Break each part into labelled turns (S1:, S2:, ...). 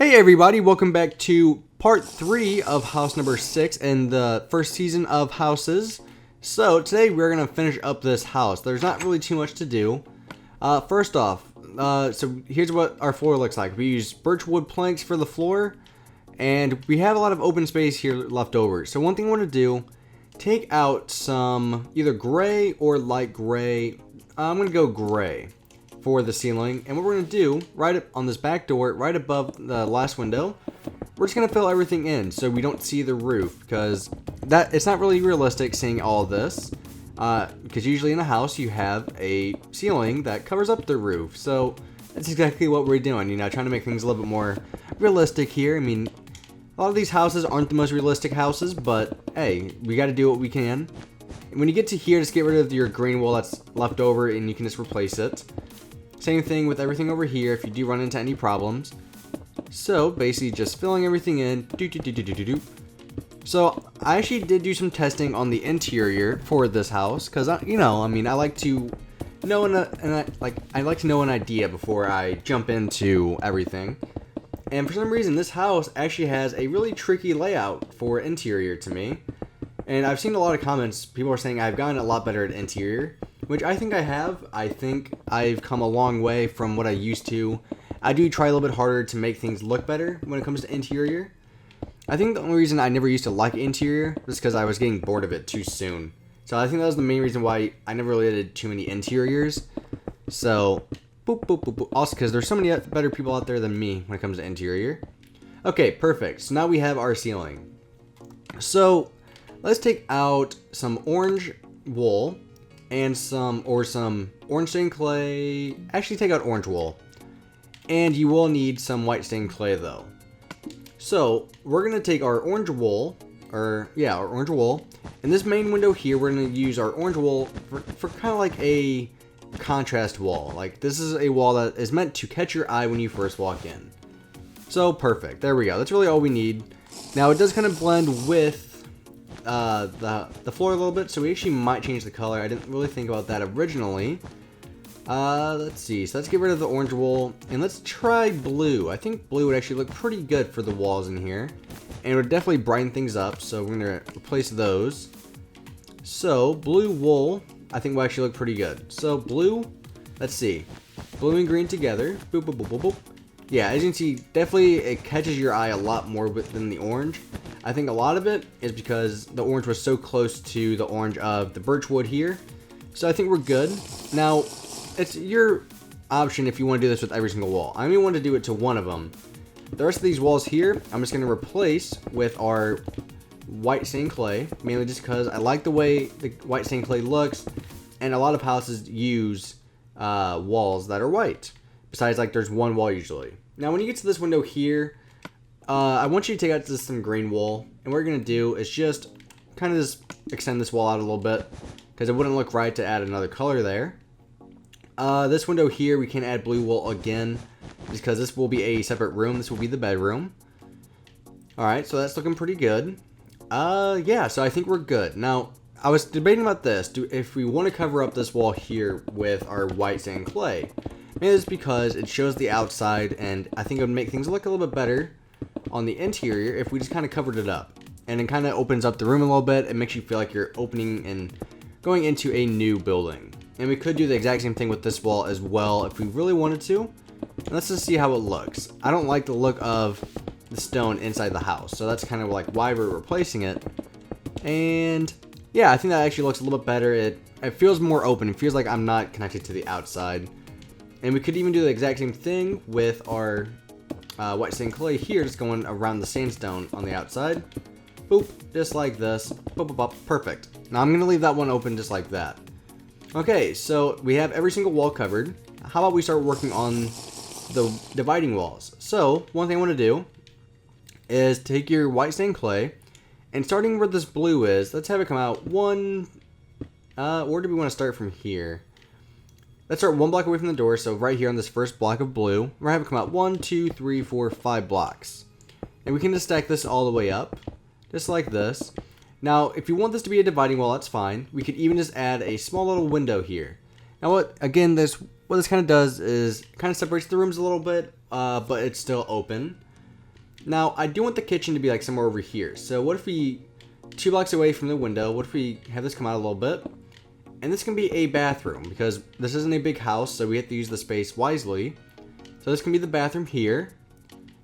S1: Hey everybody, welcome back to part 3 of house number 6 in the first season of houses. So today we're going to finish up this house. There's not really too much to do. First off, so here's what our floor looks like. We use birchwood planks for the floor, and we have a lot of open space here left over. So one thing I want to do, take out some either gray or light gray. I'm going to go gray for the ceiling, and what we're going to do right up on this back door, right above the last window, we're just going to fill everything in so we don't see the roof, because it's not really realistic seeing all of this, because usually in a house you have a ceiling that covers up the roof. So that's exactly what we're doing, trying to make things a little bit more realistic here. I mean, a lot of these houses aren't the most realistic houses, but hey, we got to do what we can. And when you get to here, just get rid of your green wall that's left over and you can just replace it. Same thing with everything over here if you do run into any problems. So basically just filling everything in. So I actually did do some testing on the interior for this house, because I like to know an idea before I jump into everything. And for some reason this house actually has a really tricky layout for interior to me. And I've seen a lot of comments, people are saying I've gotten a lot better at interior, which I think I have. I think I've come a long way from what I used to. I do try a little bit harder to make things look better when it comes to interior. I think the only reason I never used to like interior was because I was getting bored of it too soon. So I think that was the main reason why I never really did too many interiors. So, boop, boop, boop, boop. Also, because there's so many better people out there than me when it comes to interior. Okay, perfect. So now we have our ceiling. So let's take out some orange wool and some orange stained clay. Actually, take out orange wool. And you will need some white stained clay though. So we're gonna take our orange wool, our orange wool. In this main window here, we're gonna use our orange wool for kind of like a contrast wall. Like, this is a wall that is meant to catch your eye when you first walk in. So perfect, there we go. That's really all we need. Now it does kind of blend with the floor a little bit, so we actually might change the color. I didn't really think about that originally. Let's see. So let's get rid of the orange wool and let's try blue. I think blue would actually look pretty good for the walls in here, and it would definitely brighten things up. So we're gonna replace those. So blue wool, I think will actually look pretty good. So blue, let's see, blue and green together. Boop, boop, boop, boop, boop. Yeah, as you can see, definitely it catches your eye a lot more than the orange. I think a lot of it is because the orange was so close to the orange of the birchwood here. So I think we're good. Now, it's your option if you want to do this with every single wall. I only want to do it to one of them. The rest of these walls here, I'm just going to replace with our white stained clay, mainly just because I like the way the white stained clay looks, and a lot of houses use walls that are white. Besides, like, there's one wall usually. Now, when you get to this window here, I want you to take out just some green wool, and what we're going to do is just kind of just extend this wall out a little bit, because it wouldn't look right to add another color there. This window here, we can add blue wool again, just because this will be a separate room. This will be the bedroom. Alright, so that's looking pretty good. Yeah, so I think we're good. Now, I was debating about this. If we want to cover up this wall here with our white sand clay. Maybe it's because it shows the outside, and I think it would make things look a little bit better on the interior if we just kind of covered it up. And it kind of opens up the room a little bit. It makes you feel like you're opening and going into a new building. And we could do the exact same thing with this wall as well if we really wanted to. And let's just see how it looks. I don't like the look of the stone inside the house, so that's kind of like why we're replacing it. And yeah, I think that actually looks a little bit better. It feels more open. It feels like I'm not connected to the outside. And we could even do the exact same thing with our white stained clay here, just going around the sandstone on the outside. Boop, just like this. Boop, boop, boop. Perfect. Now I'm going to leave that one open just like that. Okay, so we have every single wall covered. How about we start working on the dividing walls? So one thing I want to do is take your white stained clay, and starting where this blue is, let's have it come out one, or do we want to start from here? Let's start one block away from the door, so right here on this first block of blue, we're going to have it come out 1, 2, 3, 4, 5 blocks. And we can just stack this all the way up, just like this. Now, if you want this to be a dividing wall, that's fine. We could even just add a small little window here. Now, what this kind of does is kind of separates the rooms a little bit, but it's still open. Now, I do want the kitchen to be like somewhere over here. So what if we, 2 blocks away from the window, what if we have this come out a little bit? And this can be a bathroom because this isn't a big house, so we have to use the space wisely. So this can be the bathroom here.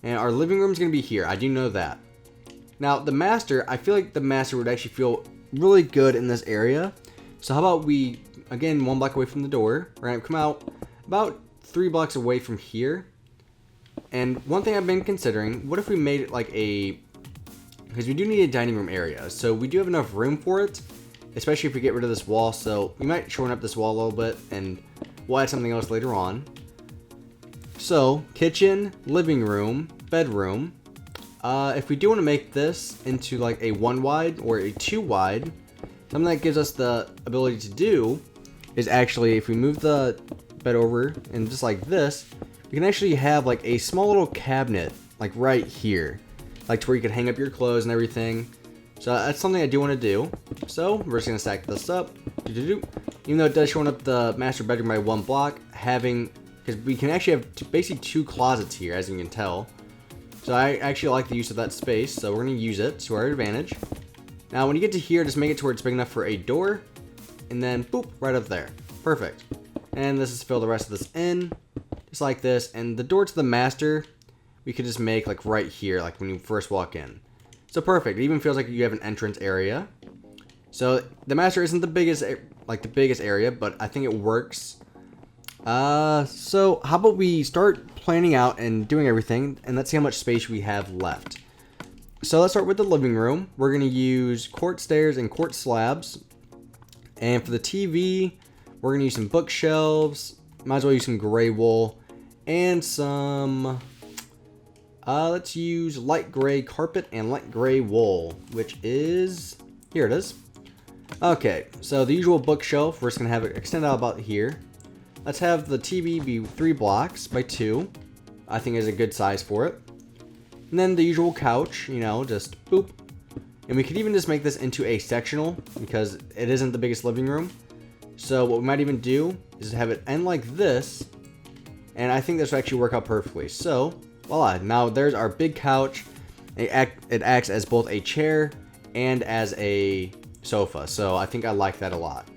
S1: And our living room is going to be here. I do know that. Now, the master, I feel like the master would actually feel really good in this area. So how about we, again, 1 block away from the door. We're going to come out about 3 blocks away from here. And one thing I've been considering, what if we made it like a, because we do need a dining room area. So we do have enough room for it, especially if we get rid of this wall. So we might shorten up this wall a little bit and we'll add something else later on. So kitchen, living room, bedroom. If we do want to make this into like a 1 wide or a 2 wide, something that gives us the ability to do is actually, if we move the bed over and just like this, we can actually have like a small little cabinet like right here, like to where you could hang up your clothes and everything. So that's something I do want to do. So we're just gonna stack this up. Even though it does showing up the master bedroom by 1 block, having, because we can actually have basically 2 closets here, as you can tell. So I actually like the use of that space, so we're going to use it to our advantage. Now when you get to here, just make it to where it's big enough for a door, and then boop, right up there. Perfect. And this is fill the rest of this in, just like this. And the door to the master, we could just make like right here, like when you first walk in. So perfect. It even feels like you have an entrance area. So the master isn't the biggest, area, but I think it works. So how about we start planning out and doing everything, and let's see how much space we have left. So let's start with the living room. We're going to use quartz stairs and quartz slabs. And for the TV, we're going to use some bookshelves. Might as well use some gray wool. And some, let's use light gray carpet and light gray wool, which is, here it is. Okay, so the usual bookshelf, we're just going to have it extend out about here. Let's have the TV be 3 blocks by 2. I think is a good size for it. And then the usual couch, you know, just boop. And we could even just make this into a sectional because it isn't the biggest living room. So what we might even do is have it end like this. And I think this will actually work out perfectly. So, voila. Now there's our big couch. It acts as both a chair and as a sofa. So I think I like that a lot.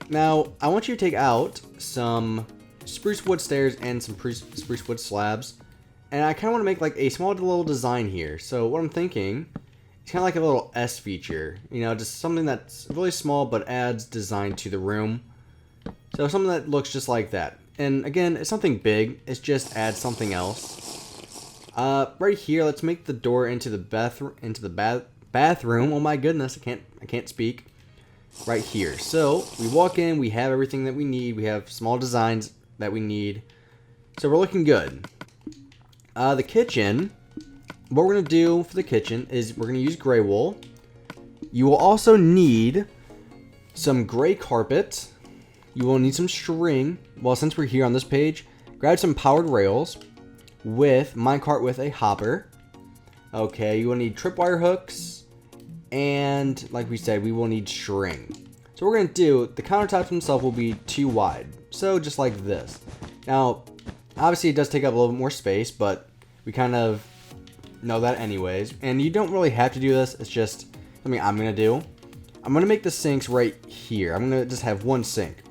S1: Now, I want you to take out some spruce wood stairs and some spruce wood slabs. And I kind of want to make like a small little design here. So what I'm thinking, it's kind of like a little S feature. You know, just something that's really small but adds design to the room. So something that looks just like that. And again, it's something big. It just adds something else. Right here, let's make the door into the bathroom. Oh my goodness, I can't speak. Right here. So we walk in, we have everything that we need. We have small designs that we need. So we're looking good. The kitchen, what we're going to do for the kitchen is we're going to use gray wool. You will also need some gray carpet. You will need some string. Well, since we're here on this page, grab some powered rails with minecart with a hopper. Okay, you will need tripwire hooks. And like we said, we will need string. So what we're going to do, the countertops themselves will be 2 wide. So just like this. Now, obviously it does take up a little bit more space, but we kind of know that anyways. And you don't really have to do this. It's just something I'm going to do. I'm going to make the sinks right here. I'm going to just have 1 sink.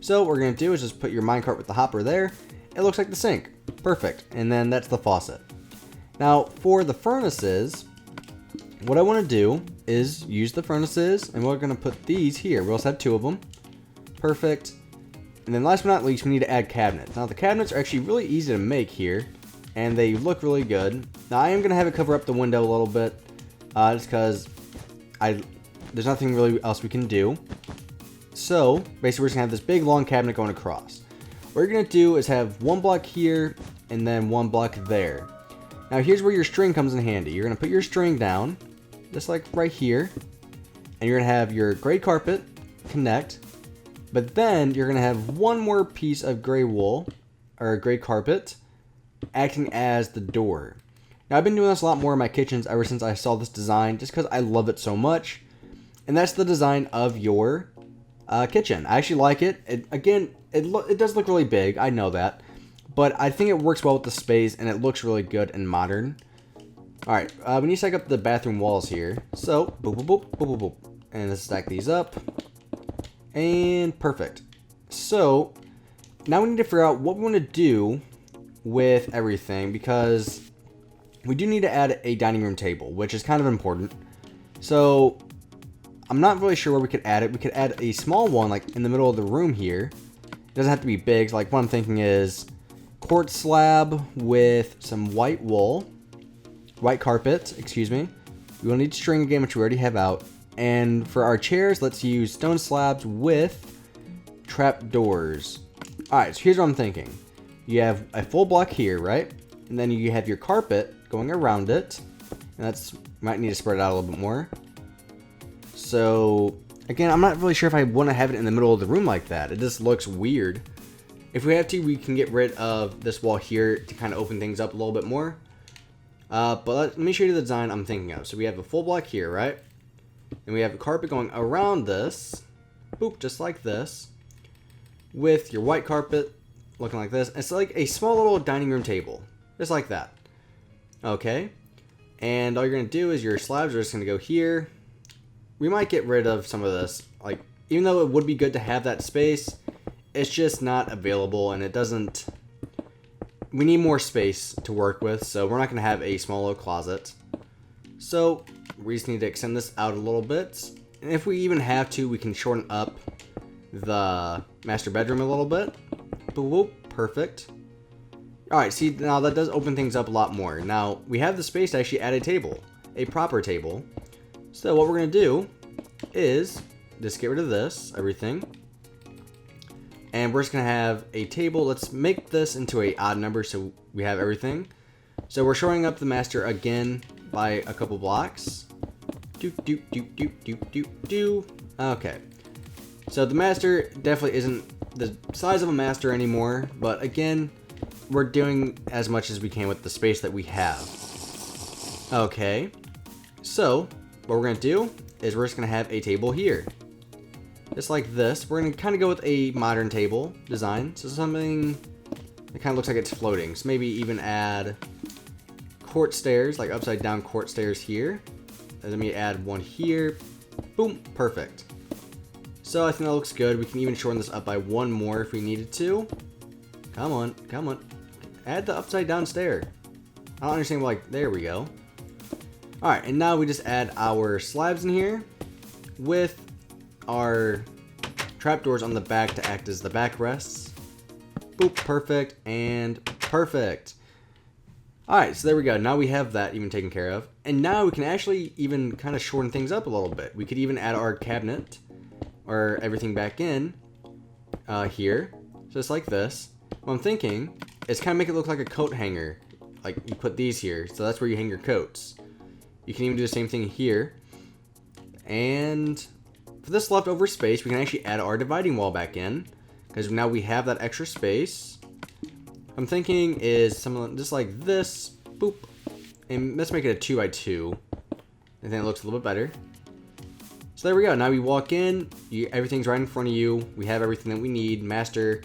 S1: So what we're going to do is just put your minecart with the hopper there. It looks like the sink. Perfect. And then that's the faucet. Now, for the furnaces, what I want to do is use the furnaces, and we're going to put these here. We also have 2 of them. Perfect. And then last but not least, we need to add cabinets. Now, the cabinets are actually really easy to make here, and they look really good. Now, I am going to have it cover up the window a little bit, just because there's nothing really else we can do. So, basically, we're just going to have this big, long cabinet going across. What you're going to do is have 1 block here, and then 1 block there. Now, here's where your string comes in handy. You're going to put your string down, just like right here. And you're going to have your gray carpet connect. But then you're going to have 1 more piece of gray wool, or gray carpet, acting as the door. Now, I've been doing this a lot more in my kitchens ever since I saw this design, just because I love it so much. And that's the design of your kitchen. I actually like it. It does look really big. I know that. But I think it works well with the space, and it looks really good and modern. Alright, we need to stack up the bathroom walls here. So, boop, boop, boop, boop, boop, boop. And let's stack these up. And perfect. So, now we need to figure out what we want to do with everything, because we do need to add a dining room table, which is kind of important. So, I'm not really sure where we could add it. We could add a small one, like in the middle of the room here. It doesn't have to be big. So, like, what I'm thinking is quartz slab with some white wool. White carpet, excuse me. We will need string again, which we already have out. And for our chairs, let's use stone slabs with trap doors. Alright, so here's what I'm thinking. You have a full block here, right? And then you have your carpet going around it. And that's, might need to spread it out a little bit more. So, again, I'm not really sure if I want to have it in the middle of the room like that. It just looks weird. If we have to, we can get rid of this wall here to kind of open things up a little bit more. But let me show you the design I'm thinking of. So we have a full block here, right? And we have the carpet going around this. Boop, just like this. With your white carpet looking like this. It's like a small little dining room table. Just like that. Okay. And all you're going to do is your slabs are just going to go here. We might get rid of some of this. Like, even though it would be good to have that space, it's just not available, and it doesn't... We need more space to work with, so we're not going to have a small little closet. So, we just need to extend this out a little bit. And if we even have to, we can shorten up the master bedroom a little bit. Boop, perfect. Alright, see, now that does open things up a lot more. Now, we have the space to actually add a table. A proper table. So, what we're going to do is just get rid of this, everything. And we're just going to have a table. Let's make this into an odd number so we have everything. So we're showing up the master again by a couple blocks. Okay. So the master definitely isn't the size of a master anymore. But again, we're doing as much as we can with the space that we have. Okay. So what we're going to do is we're just going to have a table here. Just like this. We're going to kind of go with a modern table design. So something that kind of looks like it's floating. So maybe even add quartz stairs, like upside down quartz stairs here. And let me add one here. Boom. Perfect. So I think that looks good. We can even shorten this up by one more if we needed to. Come on. Come on. Add the upside down stair. I don't understand why. Like, there we go. Alright, and now we just add our slabs in here with our trapdoors on the back to act as the backrests. Boop, perfect, and perfect. Alright, so there we go. Now we have that even taken care of. And now we can actually even kind of shorten things up a little bit. We could even add our cabinet, or everything back in, here. Just like this. What I'm thinking is kind of make it look like a coat hanger. Like, you put these here, so that's where you hang your coats. You can even do the same thing here. And for this leftover space, we can actually add our dividing wall back in, because now we have that extra space. I'm thinking is something just like this. Boop. And let's make it a 2x2. I think it looks a little bit better. So there we go. Now we walk in. Everything's right in front of you. We have everything that we need. Master.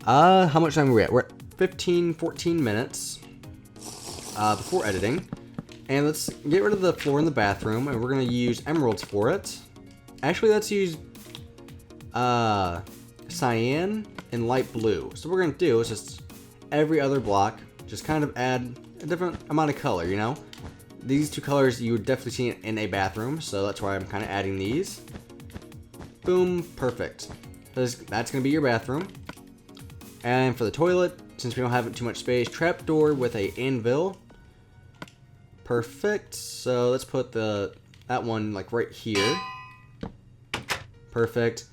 S1: How much time are we at? We're at 14 minutes before editing. And let's get rid of the floor in the bathroom, and we're going to use emeralds for it. Actually, let's use cyan and light blue. So what we're going to do is just every other block, just kind of add a different amount of color, you know? These two colors you would definitely see in a bathroom, so that's why I'm kind of adding these. Boom, perfect. That's going to be your bathroom. And for the toilet, since we don't have too much space, trapdoor with a anvil. Perfect. So let's put that one like right here. Perfect.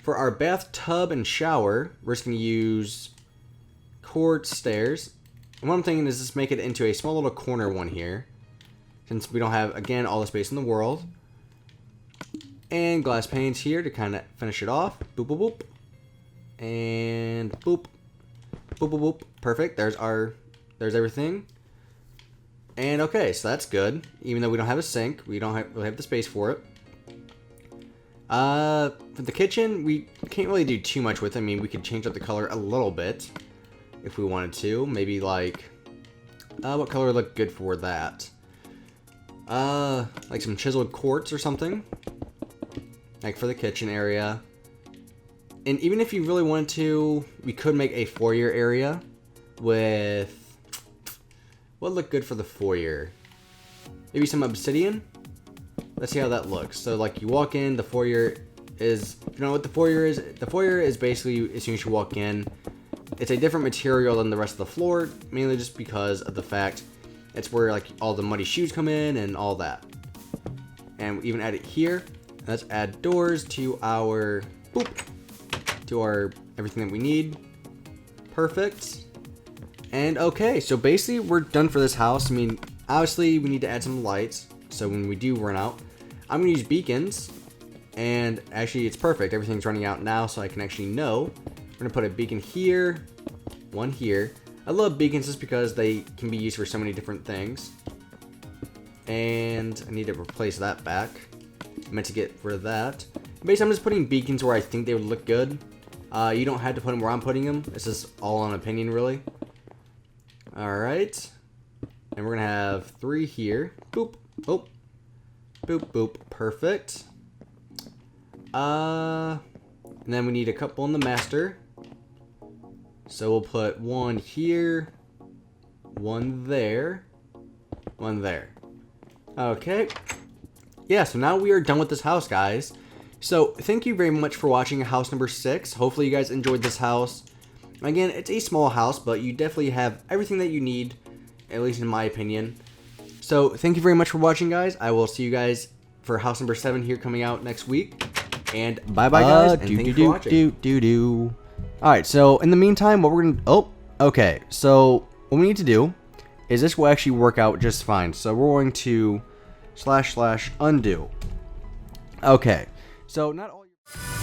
S1: For our bathtub and shower, we're just going to use quartz stairs. And what I'm thinking is just make it into a small little corner one here, since we don't have, again, all the space in the world. And glass panes here to kind of finish it off. Boop, boop, boop. And boop. Boop, boop, boop. Perfect. There's everything. And okay, so that's good. Even though we don't have a sink, we don't really have the space for it. For the kitchen, we can't really do too much with it. I mean, we could change up the color a little bit if we wanted to. Maybe like, what color would look good for that? Like some chiseled quartz or something. Like for the kitchen area. And even if you really wanted to, we could make a foyer area with... What would look good for the foyer? Maybe some obsidian? Let's see how that looks. So like you walk in, the foyer is... You know what the foyer is? The foyer is basically, as soon as you walk in, it's a different material than the rest of the floor, mainly just because of the fact it's where like all the muddy shoes come in and all that. And we even add it here. Let's add doors to our... Boop! To our everything that we need. Perfect. And okay, so basically we're done for this house. I mean, obviously we need to add some lights, so when we do run out, I'm gonna use beacons. And actually it's perfect, everything's running out now, so I can actually know. We're gonna put a beacon here, one here. I love beacons just because they can be used for so many different things. And I need to replace that back. I meant to get rid of that. Basically, I'm just putting beacons where I think they would look good. You don't have to put them where I'm putting them. It's just all on opinion, really. Alright. And we're going to have 3 here. Boop. Oh. Boop, boop. Perfect. And then we need a couple in the master. So we'll put 1 here. 1 there. 1 there. Okay. Yeah, so now we are done with this house, guys. So, thank you very much for watching house number 6. Hopefully you guys enjoyed this house. Again, it's a small house, but you definitely have everything that you need, at least in my opinion. So, thank you very much for watching, guys. I will see you guys for house number 7 here coming out next week. And bye-bye, guys, and thank you for watching. Alright, so in the meantime, what we're going to... Oh, okay. So, what we need to do is this will actually work out just fine. So, we're going to // undo. Okay. So not all your